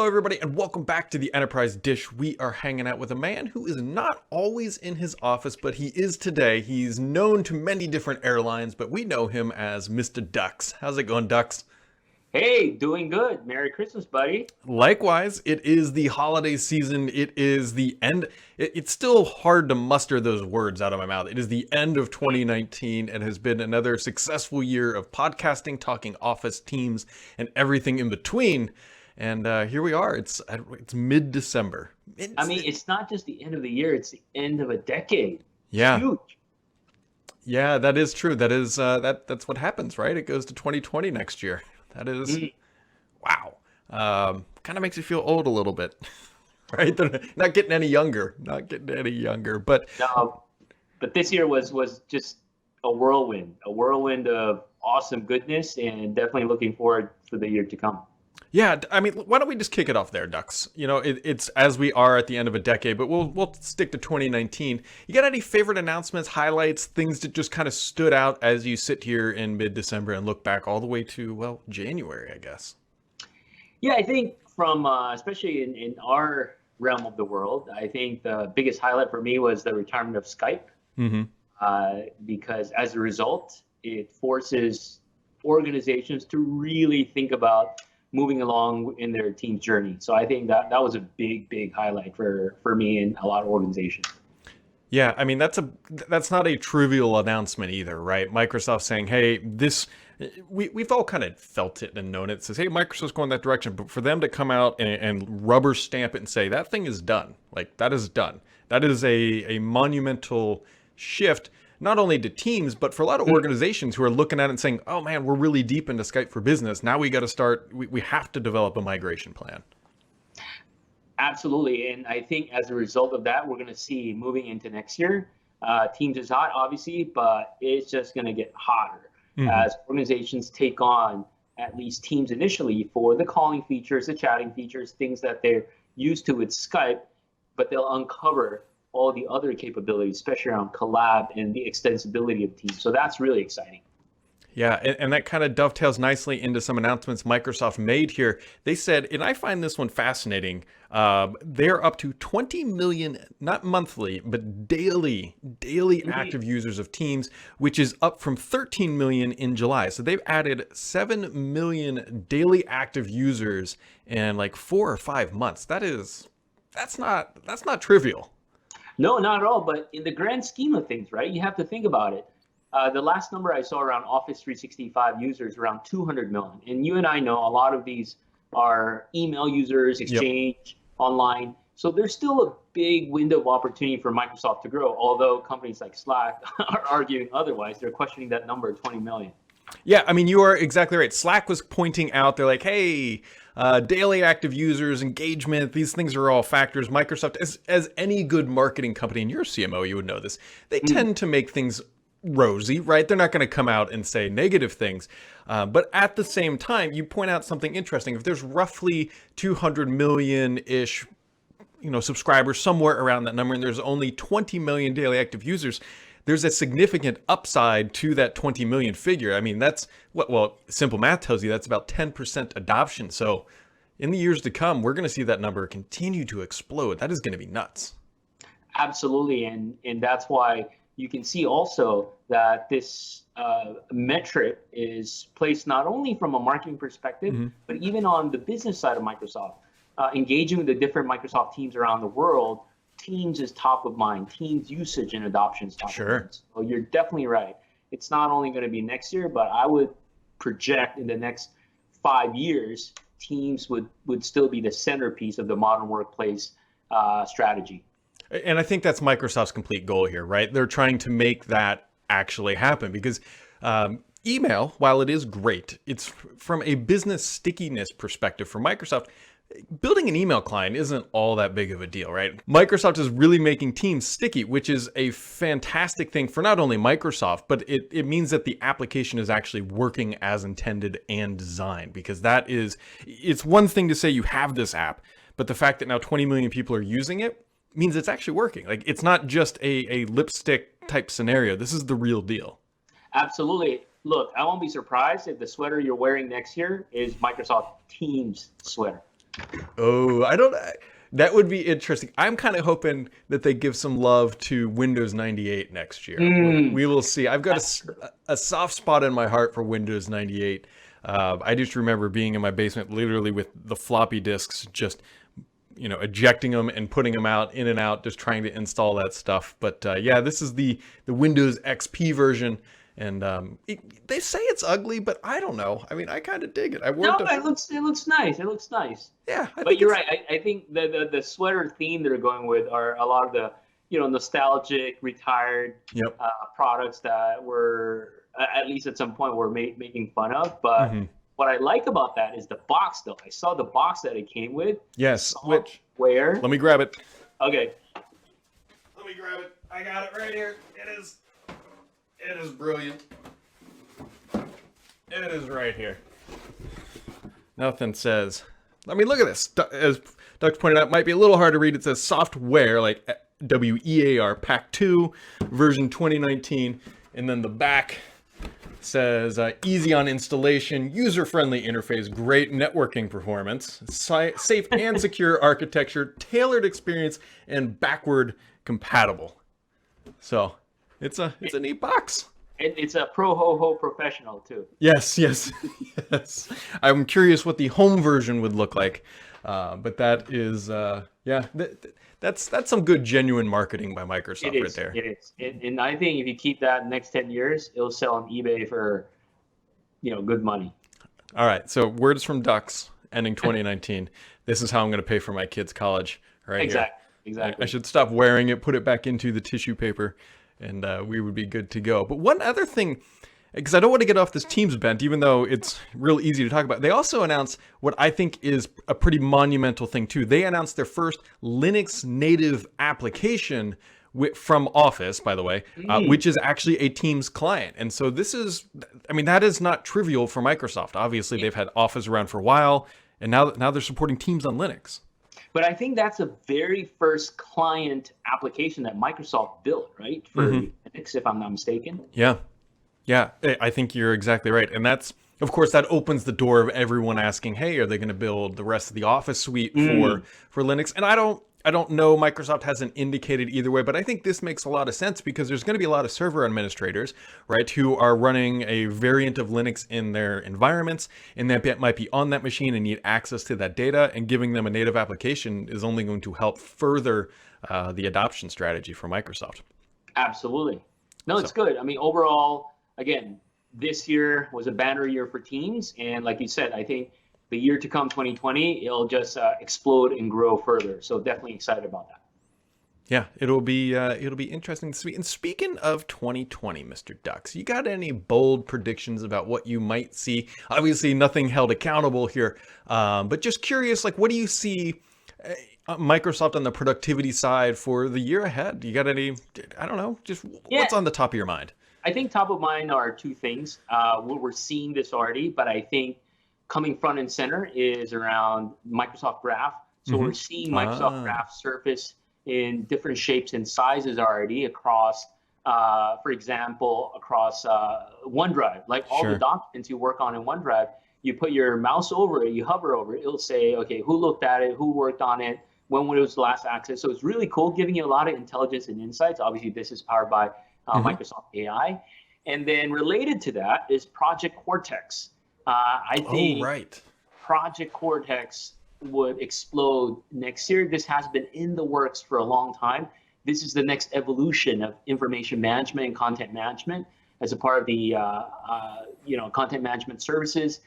Hello, everybody, and welcome back to the Enterprise Dish. We are hanging out with a man who is not always in his office, but he is today. He's known to many different airlines, but we know him as Mr. Dux. How's it going, Dux? Hey, doing good. Merry Christmas, buddy. Likewise, it is the holiday season. It is the end. It's still hard to muster those words out of my mouth. It is the end of 2019 and has been another successful year of podcasting, talking office teams, and everything in between. And here we are. It's mid-December. I mean, it's not just the end of the year, it's the end of a decade. Yeah. Huge. Yeah, that is true. That is that's what happens, right? It goes to 2020 next year. That is wow. Kind of makes you feel old a little bit, right? They're not getting any younger. Not getting any younger. But No, but this year was just a whirlwind of awesome goodness, and definitely looking forward for the year to come. yeah, I mean, why don't we just kick it off there, Dux? You know, it's as we are at the end of a decade, but we'll stick to 2019. You got any favorite announcements, highlights, things that just kind of stood out as you sit here in mid-December and look back all the way to, well, January, I guess? Yeah, I think from especially in our realm of the world, I think the biggest highlight for me was the retirement of Skype, Mm-hmm. because as a result, it forces organizations to really think about moving along in their team's journey. So I think that was a big highlight for me and a lot of organizations. Yeah, I mean that's not a trivial announcement either, right? Microsoft saying, "Hey, this we've all kind of felt it and known it." It says, "Hey, Microsoft's going that direction," but for them to come out and rubber stamp it and say that thing is done, like that is done. That is a monumental shift, not only to teams, but for a lot of organizations who are looking at it and saying, "Oh man, we're really deep into Skype for Business. Now we got to start. We have to develop a migration plan." Absolutely. And I think as a result of that, we're going to see moving into next year, Teams is hot, obviously, but it's just going to get hotter as organizations take on at least Teams initially for the calling features, the chatting features, things that they're used to with Skype, but they'll uncover all the other capabilities, especially around collab and the extensibility of Teams. So that's really exciting. Yeah, and that kind of dovetails nicely into some announcements Microsoft made here. They said, and I find this one fascinating, they're up to 20 million, not monthly, but daily active users of Teams, which is up from 13 million in July. So they've added 7 million daily active users in like 4 or 5 months. That's not trivial. No, not at all. But in the grand scheme of things, right, you have to think about it. The last number I saw around Office 365 users around 200 million. And you and I know a lot of these are email users, Exchange, online. So there's still a big window of opportunity for Microsoft to grow, although companies like Slack are arguing otherwise. They're questioning that number, 20 million. Yeah, I mean, you are exactly right. Slack was pointing out, they're like, hey, daily active users, engagement, these things are all factors. Microsoft, as any good marketing company, and you're a CMO, you would know this, they tend to make things rosy, right? They're not going to come out and say negative things. But at the same time, you point out something interesting. If there's roughly 200 million-ish subscribers, somewhere around that number, and there's only 20 million daily active users, there's a significant upside to that 20 million figure. I mean, that's well, simple math tells you that's about 10% adoption. So in the years to come, we're going to see that number continue to explode. That is going to be nuts. Absolutely. And that's why you can see also that this metric is placed not only from a marketing perspective, but even on the business side of Microsoft. Engaging with the different Microsoft teams around the world, Teams is top of mind. Teams usage and adoption is top of mind. So you're definitely right. It's not only going to be next year, but I would project in the next 5 years, Teams would still be the centerpiece of the modern workplace strategy. And I think that's Microsoft's complete goal here, right? They're trying to make that actually happen because email, while it is great, it's from a business stickiness perspective for Microsoft. Building an email client isn't all that big of a deal, right? Microsoft is really making Teams sticky, which is a fantastic thing for not only Microsoft, but it means that the application is actually working as intended and designed, because it's one thing to say you have this app, but the fact that now 20 million people are using it means it's actually working. Like, it's not just a lipstick type scenario. This is the real deal. Absolutely. Look, I won't be surprised if the sweater you're wearing next year is Microsoft Teams sweater. Oh, I don't. That would be interesting. I'm kind of hoping that they give some love to Windows 98 next year. We will see. I've got a soft spot in my heart for Windows 98. I just remember being in my basement, literally with the floppy disks, just ejecting them and putting them out, in and out, just trying to install that stuff. But yeah, this is the Windows XP version. And they say it's ugly, but I don't know. I mean, I kind of dig it. No, it looks nice. It looks nice. Yeah, but you're right. I think the sweater theme they're going with are a lot of the nostalgic retired products that were at least at some point were making fun of. But what I like about that is the box, though. I saw the box that it came with. Yes. Where? Let me grab it. Okay. Let me grab it. I got it right here. It is brilliant. It is right here. Nothing says. I mean, look at this. As Doug pointed out, it might be a little hard to read. It says software, like WEAR, Pack 2, version 2019. And then the back says easy on installation, user-friendly interface, great networking performance, safe and secure architecture, tailored experience, and backward compatible. So it's a neat box. It's a pro ho ho professional too. Yes. I'm curious what the home version would look like, but that is that's some good genuine marketing by Microsoft right there. It is, and I think if you keep that next 10 years, it'll sell on eBay for good money. All right, so words from Ducks ending 2019. This is how I'm going to pay for my kids' college right here. Exactly. I should stop wearing it, put it back into the tissue paper, and we would be good to go. But one other thing, because I don't want to get off this Teams bent, even though it's real easy to talk about. They also announced what I think is a pretty monumental thing too. They announced their first Linux native application from Office, by the way, which is actually a Teams client. And so this is, I mean, that is not trivial for Microsoft. Obviously, they've had Office around for a while, and now they're supporting Teams on Linux. But I think that's the very first client application that Microsoft built, right? For Linux, if I'm not mistaken. Yeah, I think you're exactly right. And that's, of course, that opens the door of everyone asking, hey, are they going to build the rest of the Office suite for Linux? And I don't know, Microsoft hasn't indicated either way, but I think this makes a lot of sense because there's going to be a lot of server administrators, right, who are running a variant of Linux in their environments, and that might be on that machine and need access to that data, and giving them a native application is only going to help further the adoption strategy for Microsoft. Absolutely. No, it's good. I mean, overall, again, this year was a banner year for Teams, and like you said, I think the year to come, 2020, it'll just explode and grow further. So definitely excited about that. Yeah, it'll be interesting to see. And speaking of 2020, Mr. Ducks, you got any bold predictions about what you might see? Obviously, nothing held accountable here, but just curious, like, what do you see Microsoft on the productivity side for the year ahead? You got any? I don't know. Just what's on the top of your mind? I think top of mind are two things. We're seeing this already, but I think coming front and center is around Microsoft Graph. So we're seeing Microsoft Graph surface in different shapes and sizes already across, for example, across OneDrive. Like all the documents you work on in OneDrive, you put your mouse over it, you hover over it, it'll say, okay, who looked at it, who worked on it, when was the last access. So it's really cool, giving you a lot of intelligence and insights. Obviously, this is powered by Microsoft AI. And then related to that is Project Cortex. I think Project Cortex would explode next year. This has been in the works for a long time. This is the next evolution of information management and content management as a part of the content management services.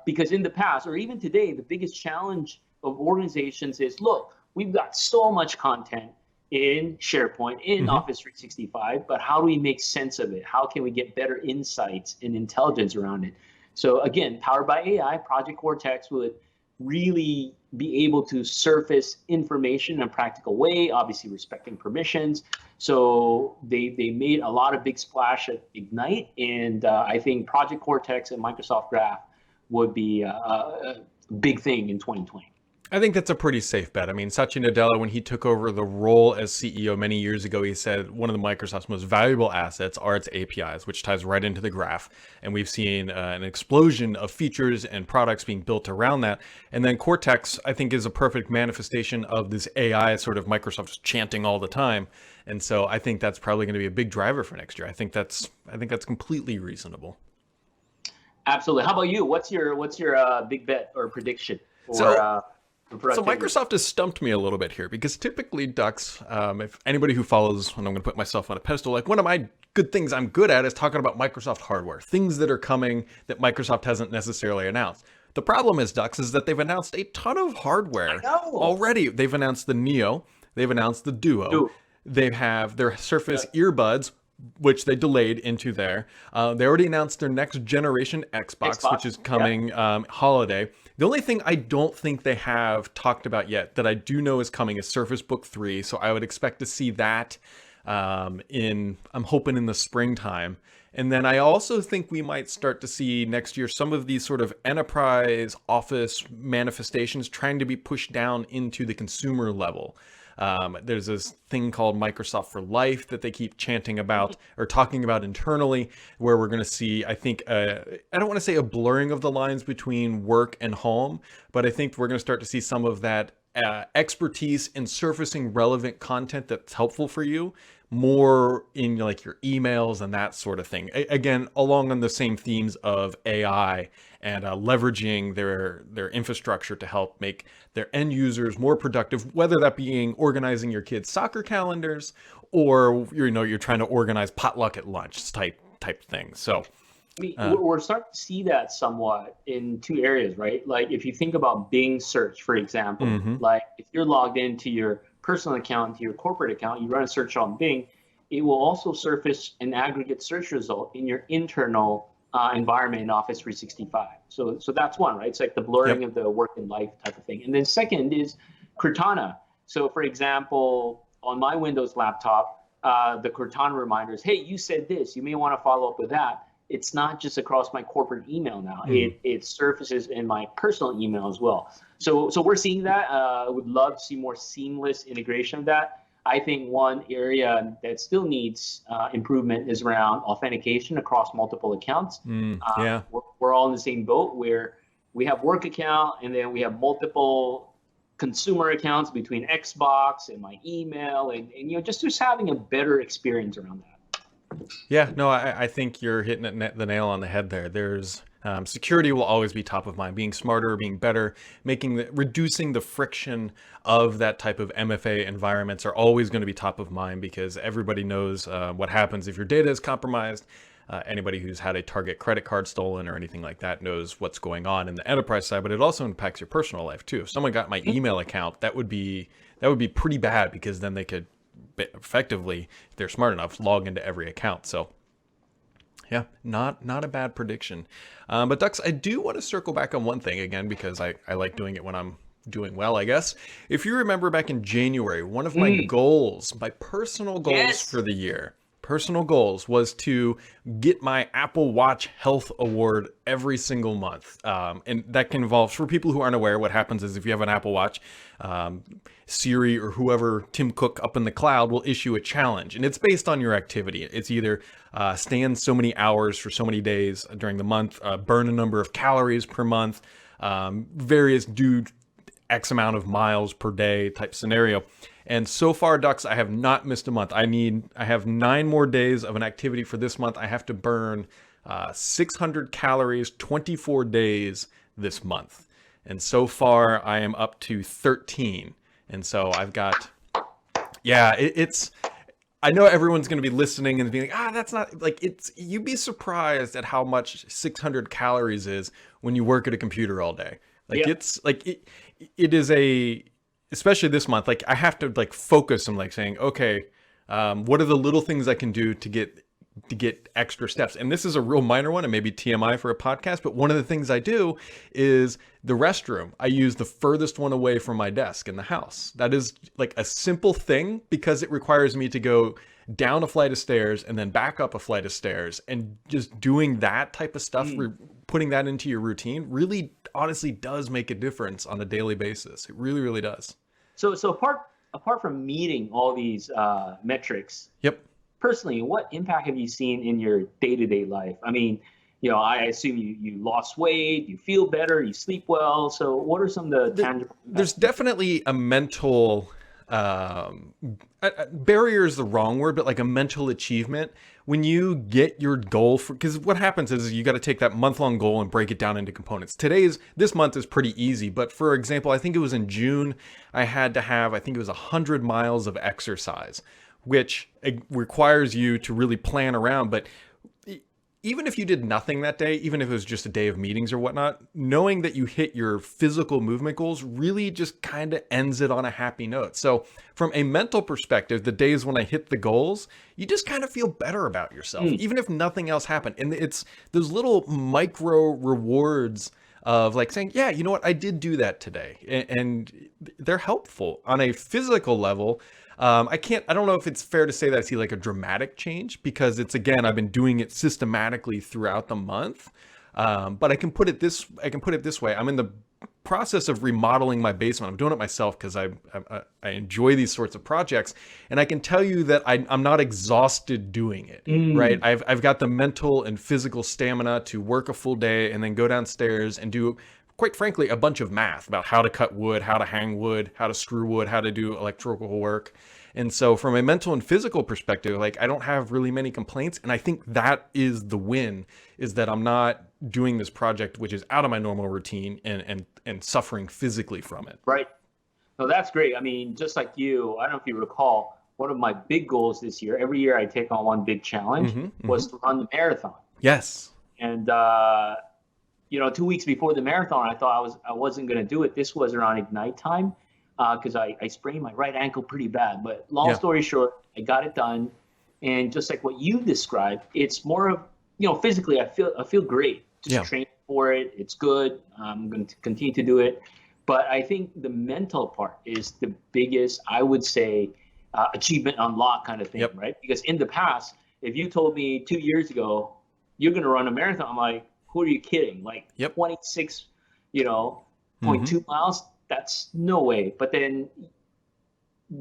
Because in the past, or even today, the biggest challenge of organizations is, look, we've got so much content in SharePoint, in Office 365, but how do we make sense of it? How can we get better insights and intelligence around it? So again, powered by AI, Project Cortex would really be able to surface information in a practical way, obviously respecting permissions. So they made a lot of big splash at Ignite, and I think Project Cortex and Microsoft Graph would be a big thing in 2020. I think that's a pretty safe bet. I mean, Satya Nadella, when he took over the role as CEO many years ago, he said one of the Microsoft's most valuable assets are its APIs, which ties right into the graph. And we've seen an explosion of features and products being built around that. And then Cortex, I think, is a perfect manifestation of this AI sort of Microsoft's chanting all the time. And so I think that's probably going to be a big driver for next year. I think that's completely reasonable. Absolutely. How about you? What's your big bet or prediction for? So Microsoft has stumped me a little bit here because typically, Dux, if anybody who follows, and I'm going to put myself on a pedestal, like one of my good things I'm good at is talking about Microsoft hardware, things that are coming that Microsoft hasn't necessarily announced. The problem is, Dux, is that they've announced a ton of hardware already. They've announced the Neo, they've announced the Duo, they have their Surface earbuds, which they delayed into there. They already announced their next generation Xbox. Which is coming holiday. The only thing I don't think they have talked about yet that I do know is coming is Surface Book 3. So I would expect to see that I'm hoping in the springtime. And then I also think we might start to see next year some of these sort of enterprise office manifestations trying to be pushed down into the consumer level. There's this thing called Microsoft for Life that they keep chanting about or talking about internally, where we're going to see, I think, I don't want to say a blurring of the lines between work and home, but I think we're going to start to see some of that expertise in surfacing relevant content that's helpful for you more in like your emails and that sort of thing. Again, along on the same themes of AI and leveraging their infrastructure to help make their end users more productive, whether that being organizing your kids' soccer calendars or you're trying to organize potluck at lunch type thing. So I mean, we're starting to see that somewhat in two areas, right? Like if you think about Bing search, for example, like if you're logged into your personal account, to your corporate account, you run a search on Bing, it will also surface an aggregate search result in your internal environment in Office 365. So that's one, right? It's like the blurring of the work and life type of thing. And then second is Cortana. So for example, on my Windows laptop, the Cortana reminders, hey, you said this, you may want to follow up with that. It's not just across my corporate email now. It surfaces in my personal email as well. So we're seeing that. I would love to see more seamless integration of that. I think one area that still needs improvement is around authentication across multiple accounts. We're all in the same boat where we have work account and then we have multiple consumer accounts between Xbox and my email and just having a better experience around that. Yeah, no, I think you're hitting the nail on the head there. There's security will always be top of mind. Being smarter, being better, reducing the friction of that type of MFA environments are always going to be top of mind because everybody knows what happens if your data is compromised. Anybody who's had a Target credit card stolen or anything like that knows what's going on in the enterprise side, but it also impacts your personal life too. If someone got my email account, that would be pretty bad because then they could effectively, if they're smart enough, log into every account. So yeah, not a bad prediction. But Dux, I do want to circle back on one thing again, because I like doing it when I'm doing well, I guess. If you remember back in January, one of my goals, my personal goals for the year, was to get my Apple Watch Health Award every single month. And that can involve, for people who aren't aware, what happens is if you have an Apple Watch, Siri or whoever, Tim Cook up in the cloud, will issue a challenge. And it's based on your activity. It's either stand so many hours for so many days during the month, burn a number of calories per month, various do X amount of miles per day type scenario. And so far, Dux, I have not missed a month. I have 9 more days of an activity for this month. I have to burn 600 calories, 24 days this month. And so far, I am up to 13. And so I've got, it's, I know everyone's going to be listening and being like, that's not, like, you'd be surprised at how much 600 calories is when you work at a computer all day. Like, it's, like, it is especially this month, like, I have to, like, focus on, like, saying, okay, what are the little things I can do to get extra steps? And this is a real minor one, and maybe TMI for a podcast, but one of the things I do is the restroom. I use the furthest one away from my desk in the house. That is like a simple thing because it requires me to go down a flight of stairs and then back up a flight of stairs, and just doing that type of stuff putting that into your routine really honestly does make a difference on a daily basis. It really, really does. So apart from meeting all these metrics, Yep. personally, what impact have you seen in your day-to-day life? I mean, I assume you lost weight, you feel better, you sleep well. So what are some of the tangible There's impacts? definitely a mental barrier is the wrong word, but like a mental achievement when you get your goal for, because what happens is you got to take that month-long goal and break it down into components. This month is pretty easy, but for example, I think it was in June, I had to have, I think it was 100 miles of exercise, which requires you to really plan around. But even if you did nothing that day, even if it was just a day of meetings or whatnot, knowing that you hit your physical movement goals really just kind of ends it on a happy note. So from a mental perspective, the days when I hit the goals, you just kind of feel better about yourself, even if nothing else happened. And it's those little micro rewards of like saying, yeah, you know what, I did do that today. And they're helpful on a physical level. I don't know if it's fair to say that I see like a dramatic change because it's, again, I've been doing it systematically throughout the month. But I can put it this way. I'm in the process of remodeling my basement. I'm doing it myself because I enjoy these sorts of projects. And I can tell you that I'm not exhausted doing it, right? I've got the mental and physical stamina to work a full day and then go downstairs and do, quite frankly, a bunch of math about how to cut wood, how to hang wood, how to screw wood, how to do electrical work. And so from a mental and physical perspective, like I don't have really many complaints. And I think that is the win, is that I'm not doing this project, which is out of my normal routine and suffering physically from it. Right. No, that's great. I mean, just like you, I don't know if you recall, one of my big goals this year, every year I take on one big challenge, was to run the marathon. Yes. And 2 weeks before the marathon, I thought I wasn't going to do it. This was around Ignite time because I sprained my right ankle pretty bad. But long story short, I got it done. And just like what you described, it's more of, physically, I feel great. Just train for it. It's good. I'm going to continue to do it. But I think the mental part is the biggest, I would say, achievement unlock kind of thing, right? Because in the past, if you told me 2 years ago, you're going to run a marathon, I'm like, who are you kidding? Like 26, 0.2 miles? That's no way. But then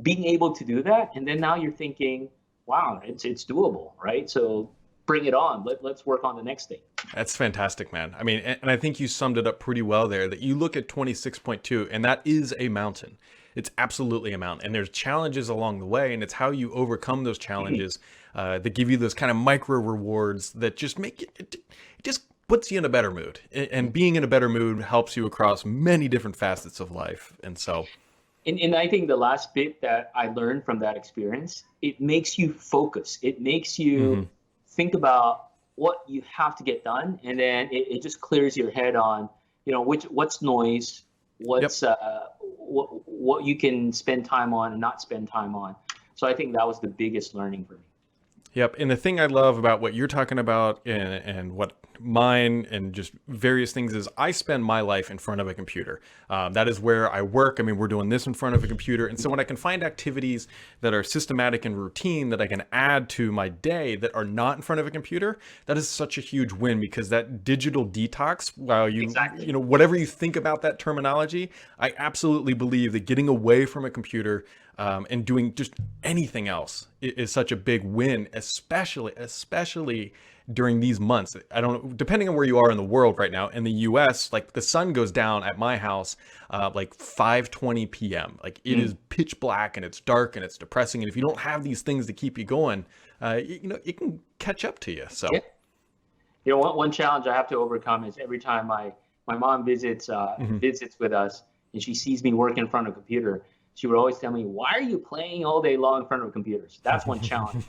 being able to do that, and then now you're thinking, wow, it's doable, right? So bring it on. Let's work on the next thing. That's fantastic, man. I mean, and I think you summed it up pretty well there, that you look at 26.2 and that is a mountain. It's absolutely a mountain. And there's challenges along the way, and it's how you overcome those challenges that give you those kind of micro rewards that just make it just puts you in a better mood. And being in a better mood helps you across many different facets of life. And so... And I think the last bit that I learned from that experience, it makes you focus. It makes you think about what you have to get done. And then it just clears your head on, what's noise, what's what you can spend time on and not spend time on. So I think that was the biggest learning for me. Yep. And the thing I love about what you're talking about and what mine and just various things is I spend my life in front of a computer. That is where I work. I mean, we're doing this in front of a computer. And so when I can find activities that are systematic and routine that I can add to my day that are not in front of a computer, that is such a huge win, because that digital detox, while whatever you think about that terminology, I absolutely believe that getting away from a computer and doing just anything else is such a big win, especially during these months. I don't know, depending on where you are in the world right now. In the US, like the sun goes down at my house like 5:20 p.m. Like it is pitch black and it's dark and it's depressing. And if you don't have these things to keep you going, it can catch up to you. So, one challenge I have to overcome is every time my mom visits with us and she sees me work in front of a computer, she would always tell me, "Why are you playing all day long in front of computers?" That's one challenge.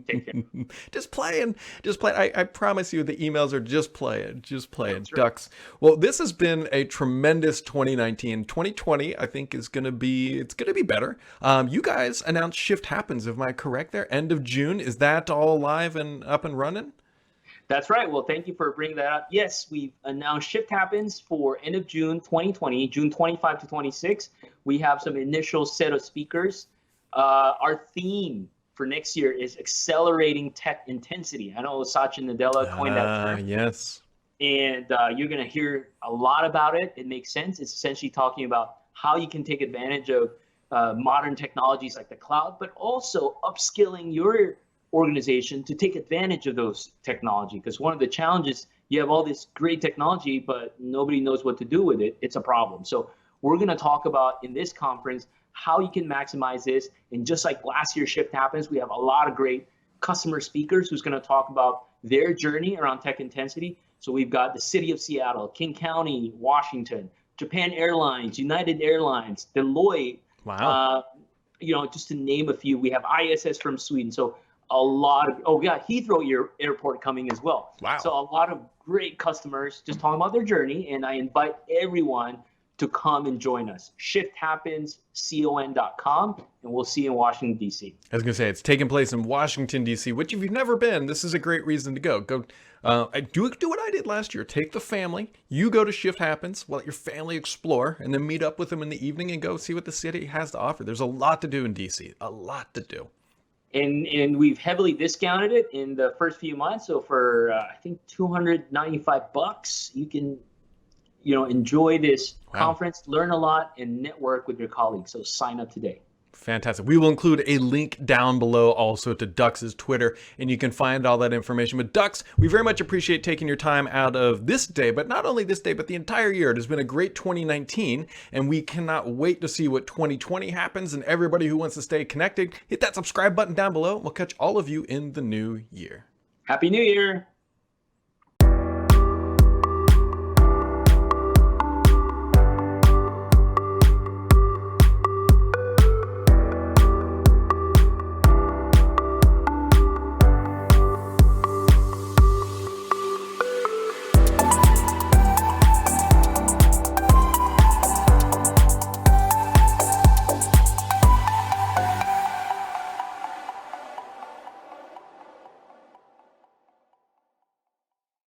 Take care. Just playing. I promise you the emails are just playing. Right. Ducks. Well, this has been a tremendous 2019. 2020, I think, it's going to be better. You guys announced Shift Happens. Am I correct there? End of June. Is that all live and up and running? That's right. Well, thank you for bringing that up. Yes, we've announced Shift Happens for end of June 2020, June 25 to 26. We have some initial set of speakers. Our theme for next year is accelerating tech intensity. I know Satya Nadella coined that term. Yes. and you're going to hear a lot about it. It makes sense. It's essentially talking about how you can take advantage of modern technologies like the cloud, but also upskilling your organization to take advantage of those technology. Because one of the challenges, you have all this great technology, but nobody knows what to do with it. It's a problem. So we're going to talk about in this conference how you can maximize this. And just like last year's Shift Happens, we have a lot of great customer speakers who's going to talk about their journey around tech intensity. So we've got the City of Seattle, King County, Washington, Japan Airlines, United Airlines, Deloitte. Wow. Just to name a few. We have ISS from Sweden. So a lot of, we got Heathrow Airport coming as well. Wow. So a lot of great customers just talking about their journey. And I invite everyone to come and join us. shifthappenscon.com, and we'll see you in Washington, D.C. I was going to say, it's taking place in Washington, D.C., which if you've never been, this is a great reason to go. Do what I did last year. Take the family. You go to Shift Happens, let your family explore, and then meet up with them in the evening and go see what the city has to offer. There's a lot to do in D.C., a lot to do. And we've heavily discounted it in the first few months. So for, I think, $295, you can enjoy this conference, learn a lot, and network with your colleagues. So sign up today. Fantastic. We will include a link down below also to Dux's Twitter, and you can find all that information. But Dux, we very much appreciate taking your time out of this day, but not only this day, but the entire year. It has been a great 2019, and we cannot wait to see what 2020 happens. And everybody who wants to stay connected, hit that subscribe button down below. We'll catch all of you in the new year. Happy New Year.